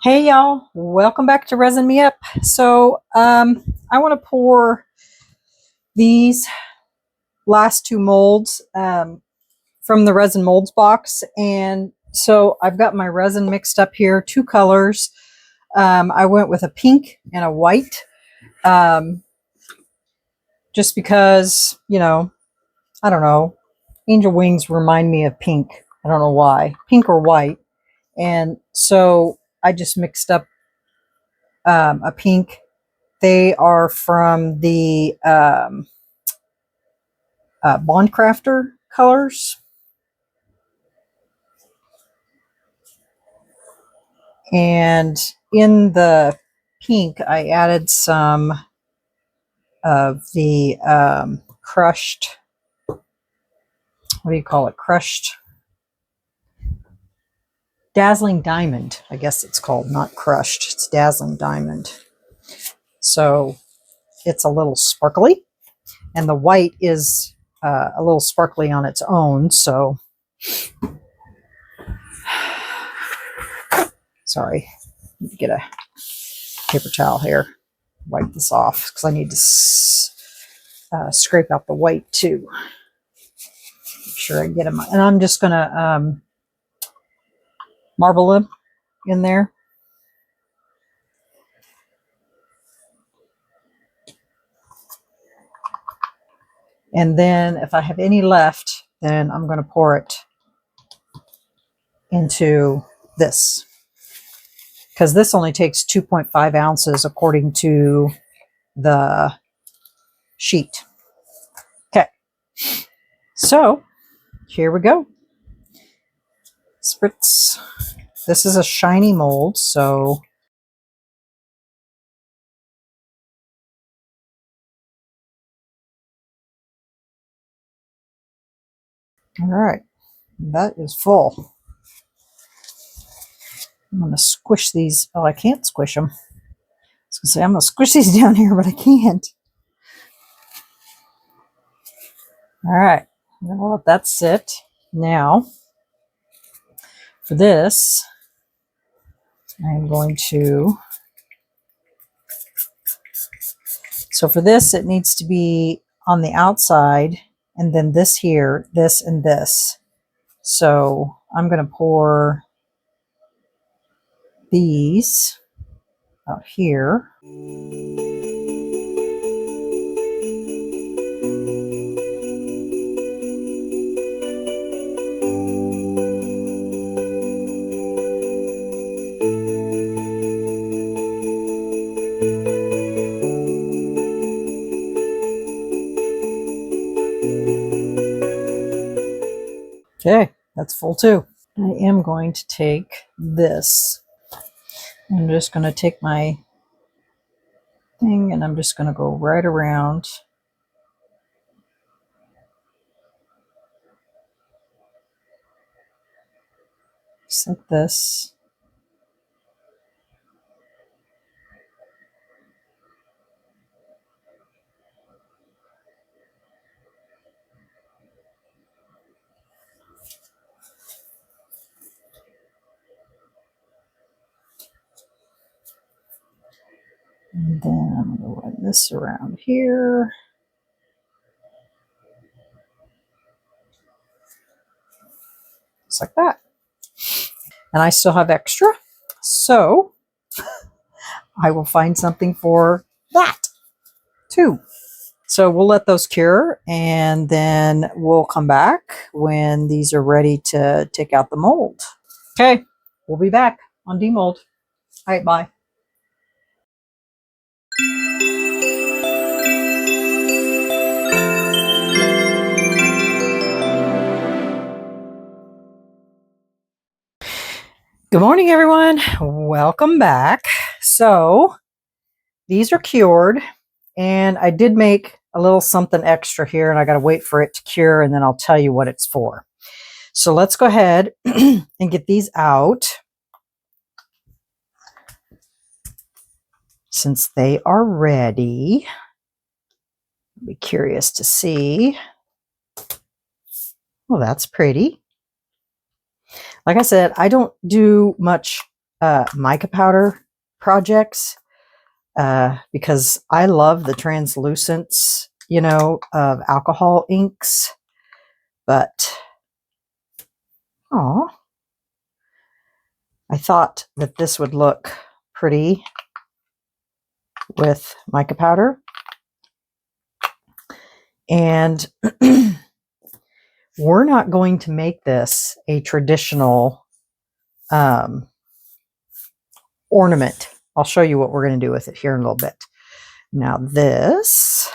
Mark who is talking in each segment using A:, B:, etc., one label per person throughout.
A: Hey y'all, welcome back to Resin Me Up. So I want to pour these last two molds from the resin molds box, and so I've got my resin mixed up here, two colors. I went with a pink and a white, just because, you know, I don't know, angel wings remind me of pink. I don't know why, pink or white, and so I just mixed up a pink. They are from the Bond Crafter colors. And in the pink, I added some of the crushed, what do you call it? Crushed Dazzling Diamond, I guess it's called, not crushed. It's Dazzling Diamond. So it's a little sparkly, and the white is a little sparkly on its own. So, sorry, need to get a paper towel here, wipe this off because I need to scrape out the white too. Make sure I get them, and I'm just gonna marble them in there. And then if I have any left, then I'm going to pour it into this, because this only takes 2.5 ounces according to the sheet. Okay, so here we go. Spritz. This is a shiny mold, so all right, that is full. I'm going to squish these. Oh, I can't squish them. I was going to say I'm going to squish these down here, but I can't. All right, I'm going to let that sit. Now, for this, I'm going to, so for this, it needs to be on the outside, and then this here, this and this. So I'm going to pour these out here. Okay, that's full too. I am going to take this. I'm just going to take my thing and I'm just going to go right around. Just like this. And then I'm going to run this around here. Just like that. And I still have extra, so I will find something for that too. So we'll let those cure, and then we'll come back when these are ready to take out the mold. Okay, we'll be back on demold. All right, bye. Good morning, everyone. Welcome back. So these are cured, and I did make a little something extra here, and I got to wait for it to cure, and then I'll tell you what it's for. So let's go ahead and get these out since they are ready. I'll be curious to see. Well, that's pretty. Like I said, I don't do much mica powder projects because I love the translucence, you know, of alcohol inks. But, oh, I thought that this would look pretty with mica powder. And we're not going to make this a traditional ornament. I'll show you what we're going to do with it here in a little bit. Now this,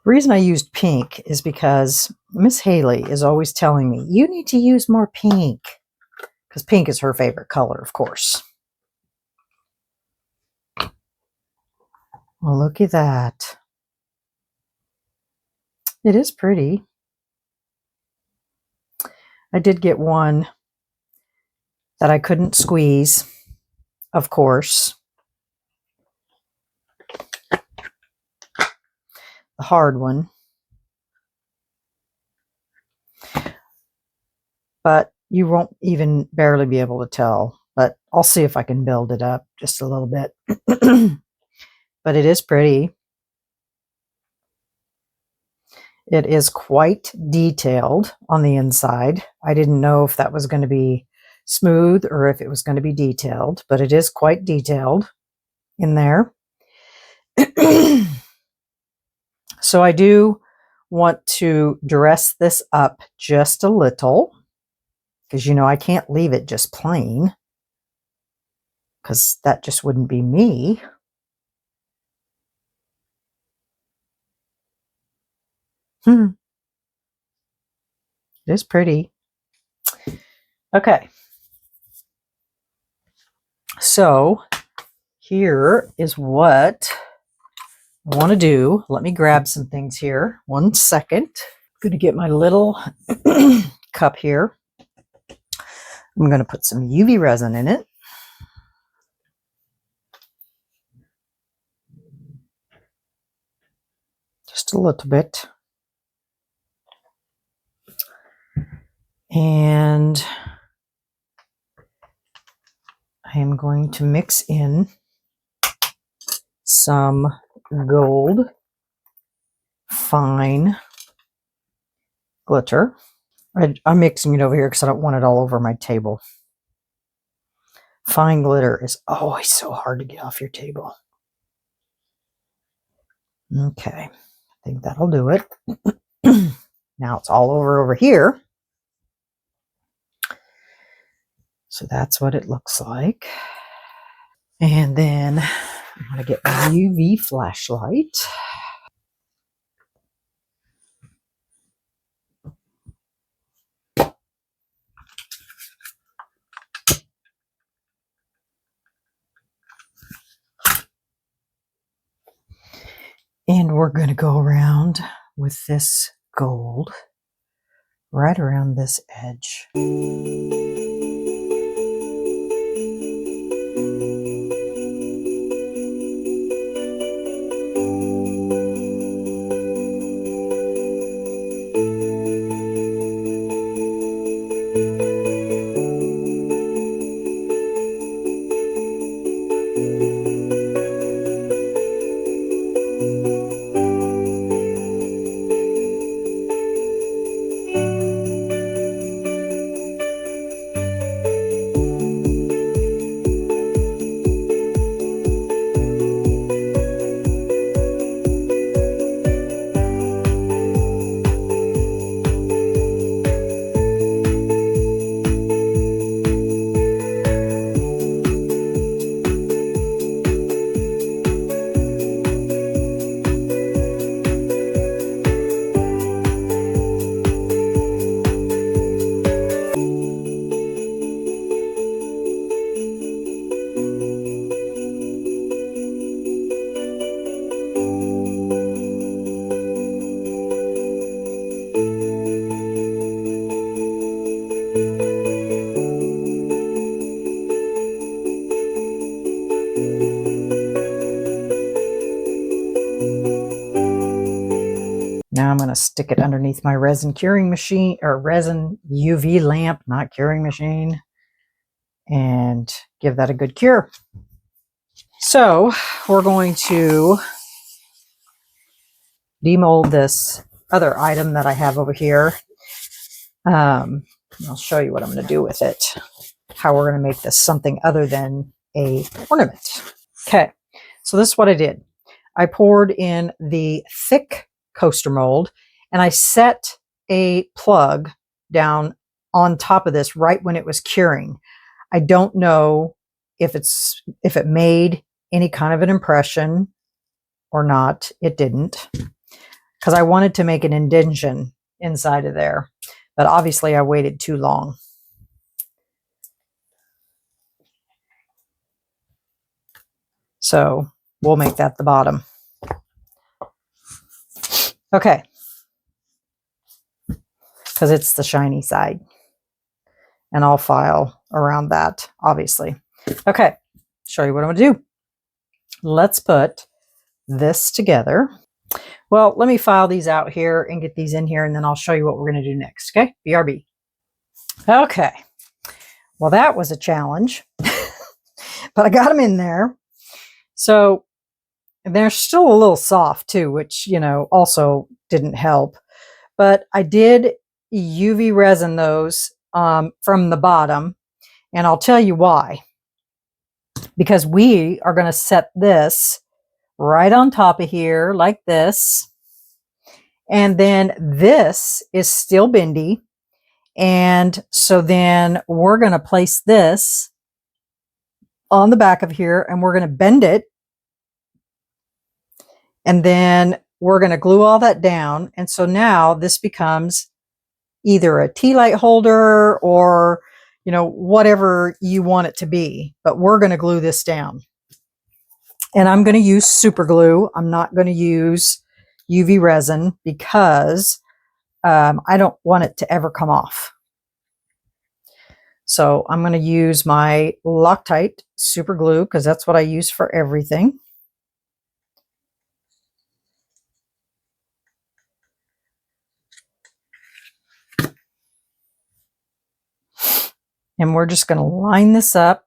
A: the reason I used pink is because Miss Haley is always telling me, you need to use more pink, because pink is her favorite color, of course. Well, look at that. It is pretty. I did get one that I couldn't squeeze, of course. The hard one. But you won't even barely be able to tell. But I'll see if I can build it up just a little bit. But it is pretty. It is quite detailed on the inside. I didn't know if that was going to be smooth or if it was going to be detailed, but it is quite detailed in there. So I do want to dress this up just a little because, you know, I can't leave it just plain because that just wouldn't be me. It is pretty. Okay. So here is what I want to do. Let me grab some things here. 1 second. I'm going to get my little cup here. I'm going to put some UV resin in it. Just a little bit. And I am going to mix in some gold fine glitter. I'm mixing it over here because I don't want it all over my table. Fine glitter is always so hard to get off your table. Okay, I think that'll do it. Now it's all over here. So that's what it looks like. And then I'm going to get my UV flashlight. And we're going to go around with this gold right around this edge. Now I'm going to stick it underneath my resin curing machine, or resin UV lamp, not curing machine, and give that a good cure. So we're going to demold this other item that I have over here. I'll show you what I'm going to do with it, how we're going to make this something other than a ornament. Okay, so this is what I did. I poured in the thick coaster mold, and I set a plug down on top of this right when it was curing. I don't know if it made any kind of an impression or not. It didn't, because I wanted to make an indentation inside of there, but obviously I waited too long. So we'll make that the bottom. Okay, because it's the shiny side, and I'll file around that, obviously. Okay, show you what I'm going to do. Let's put this together. Well, let me file these out here and get these in here, and then I'll show you what we're going to do next. Okay, BRB. Okay, well, that was a challenge, but I got them in there. So they're still a little soft too, which, you know, also didn't help. But I did UV resin those from the bottom, and I'll tell you why. Because we are going to set this right on top of here like this. And then this is still bendy. And so then we're going to place this on the back of here, and we're going to bend it. And then we're going to glue all that down. And so now this becomes either a tea light holder or, you know, whatever you want it to be. But we're going to glue this down. And I'm going to use super glue. I'm not going to use UV resin because I don't want it to ever come off. So I'm going to use my Loctite super glue because that's what I use for everything. And we're just going to line this up.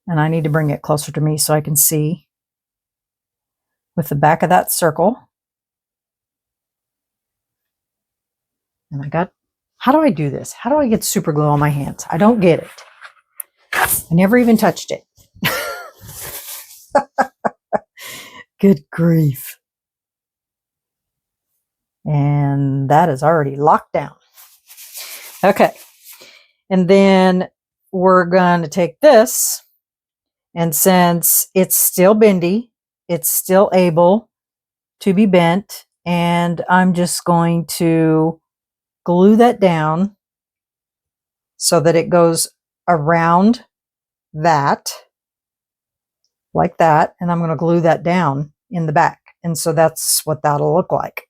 A: And I need to bring it closer to me so I can see with the back of that circle. And I got, how do I do this? How do I get super glue on my hands? I don't get it. I never even touched it. Good grief. And that is already locked down. Okay. And then we're going to take this, and since it's still bendy, it's still able to be bent, and I'm just going to glue that down so that it goes around that, like that, and I'm going to glue that down in the back. And so that's what that'll look like.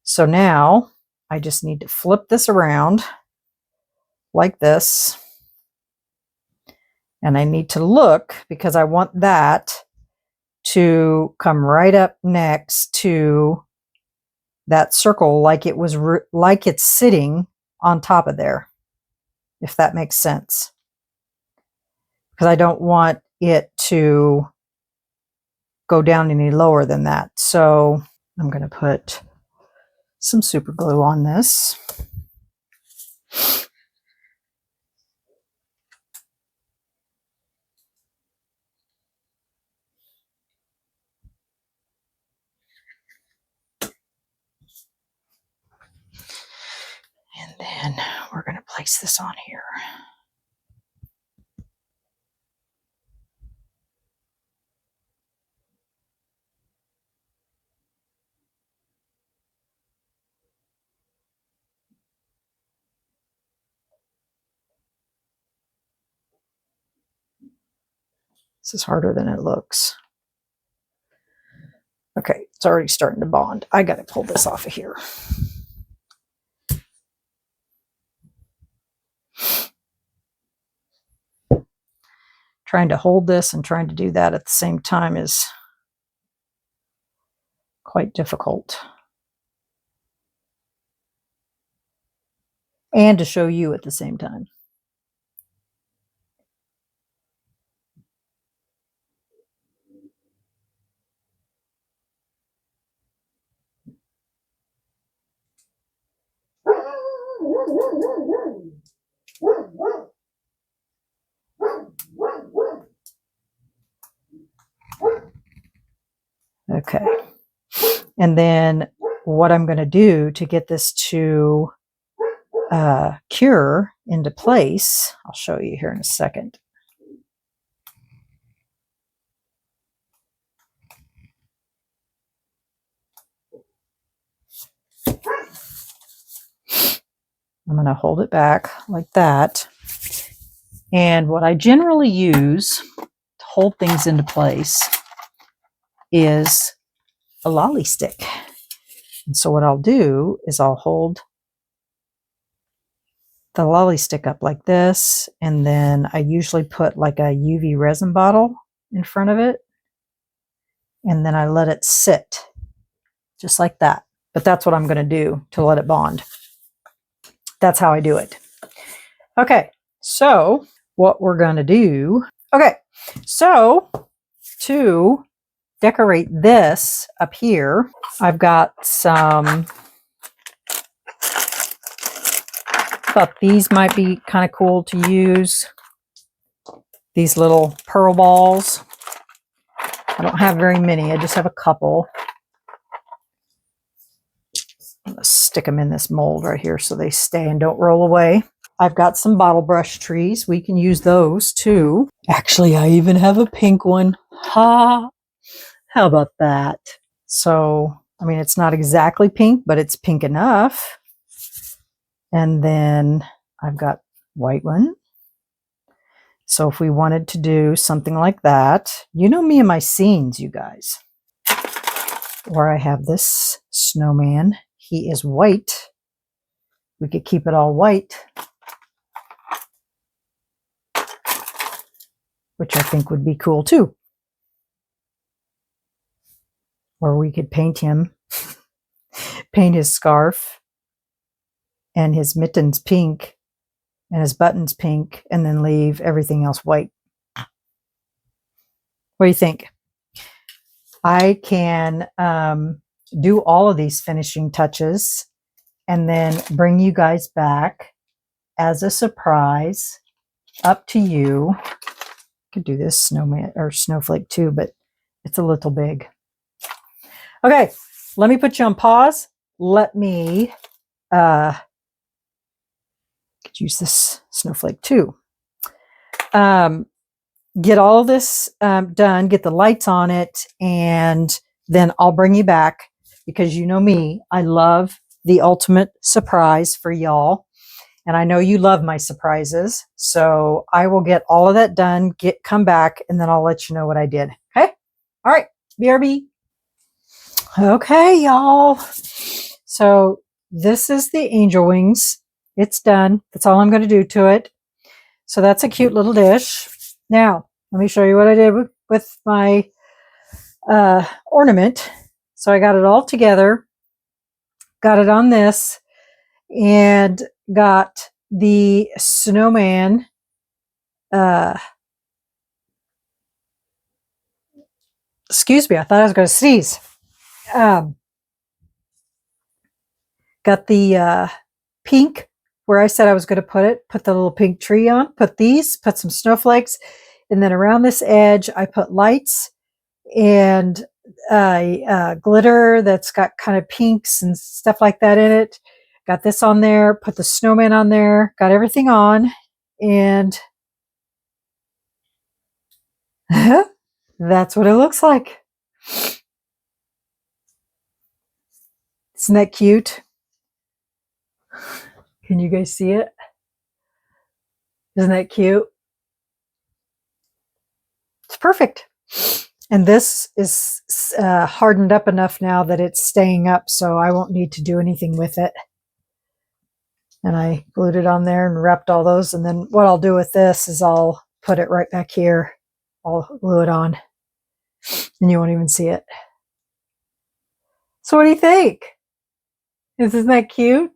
A: So now I just need to flip this around like this. And I need to look because I want that to come right up next to that circle like it was like it's sitting on top of there, if that makes sense. Because I don't want it to go down any lower than that. So I'm going to put some super glue on this. And then we're going to place this on here. This is harder than it looks. Okay, it's already starting to bond. I got to pull this off of here. Trying to hold this and trying to do that at the same time is quite difficult. and to show you at the same time. Okay. And then what I'm going to do to get this to cure into place, I'll show you here in a second. I'm going to hold it back like that. And what I generally use to hold things into place is a lolly stick. And so what I'll do is I'll hold the lolly stick up like this, and then I usually put like a UV resin bottle in front of it, and then I let it sit just like that. But that's what I'm going to do to let it bond. That's how I do it. Okay, so what we're going to do, okay, so to decorate this up here, I've got some, thought these might be kind of cool to use. These little pearl balls. I don't have very many, I just have a couple. I'm going to stick them in this mold right here so they stay and don't roll away. I've got some bottle brush trees. We can use those too. Actually, I even have a pink one. Ha! How about that? So, I mean, it's not exactly pink, but it's pink enough. And then I've got white one. So if we wanted to do something like that, you know me and my scenes, you guys. Or I have this snowman. He is white. We could keep it all white, which I think would be cool too. Or we could paint him, paint his scarf and his mittens pink and his buttons pink, and then leave everything else white. What do you think? I can do all of these finishing touches and then bring you guys back as a surprise. Up to you. I could do this snowman or snowflake too, but it's a little big. Okay, let me put you on pause. Let me could use this snowflake too. Get all this done, get the lights on it, and then I'll bring you back because you know me, I love the ultimate surprise for y'all. And I know you love my surprises. So I will get all of that done, come back, and then I'll let you know what I did. Okay? All right. BRB. Okay, y'all. So this is the angel wings. It's done. That's all I'm going to do to it. So that's a cute little dish. Now, let me show you what I did with my ornament. So I got it all together, got it on this, and got the snowman excuse me, I thought I was going to sneeze. Got the pink where I said I was going to put it, put the little pink tree on, put some snowflakes, and then around this edge I put lights and glitter that's got kind of pinks and stuff like that in it. Got this on there, put the snowman on there, got everything on, and that's what it looks like. Isn't that cute? Can you guys see it? Isn't that cute? It's perfect. And this is hardened up enough now that it's staying up, so I won't need to do anything with it. And I glued it on there and wrapped all those. And then what I'll do with this is I'll put it right back here. I'll glue it on and you won't even see it. So what do you think? Isn't that cute?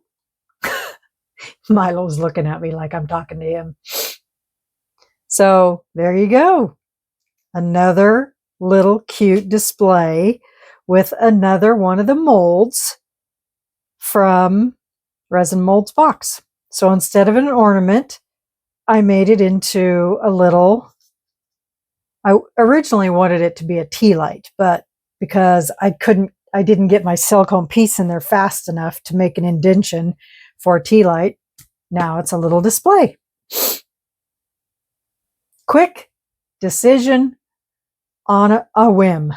A: Milo's looking at me like I'm talking to him. So there you go. Another little cute display with another one of the molds from Resin Molds box. So instead of an ornament, I made it into a little, I originally wanted it to be a tea light, but because I didn't get my silicone piece in there fast enough to make an indentation for a tea light, now it's a little display. Quick decision on a whim.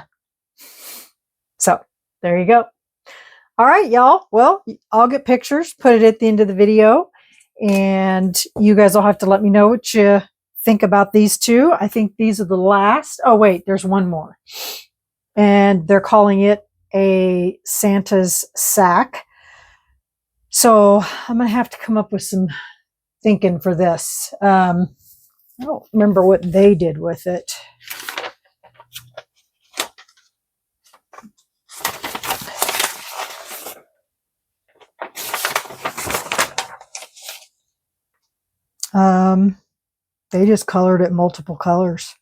A: So there you go. All right, y'all. Well, I'll get pictures, put it at the end of the video, and you guys will have to let me know what you think about these two. I think these are the last. Oh, wait, there's one more. And they're calling it a Santa's sack. So I'm going to have to come up with some thinking for this. I don't remember what they did with it. They just colored it multiple colors.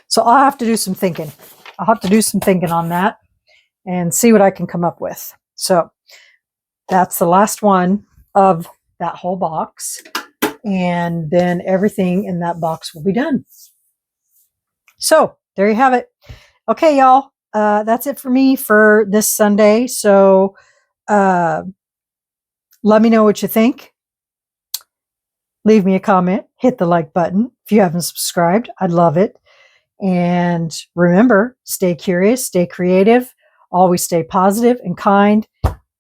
A: So I'll have to do some thinking. I'll have to do some thinking on that and see what I can come up with. So that's the last one of that whole box. And then everything in that box will be done. So there you have it. Okay, y'all. That's it for me for this Sunday. So let me know what you think. Leave me a comment. Hit the like button. If you haven't subscribed, I'd love it. And remember, stay curious, stay creative, always stay positive and kind.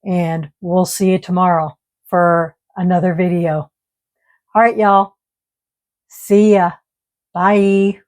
A: And we'll see you tomorrow for another video. All right, y'all. See ya. Bye.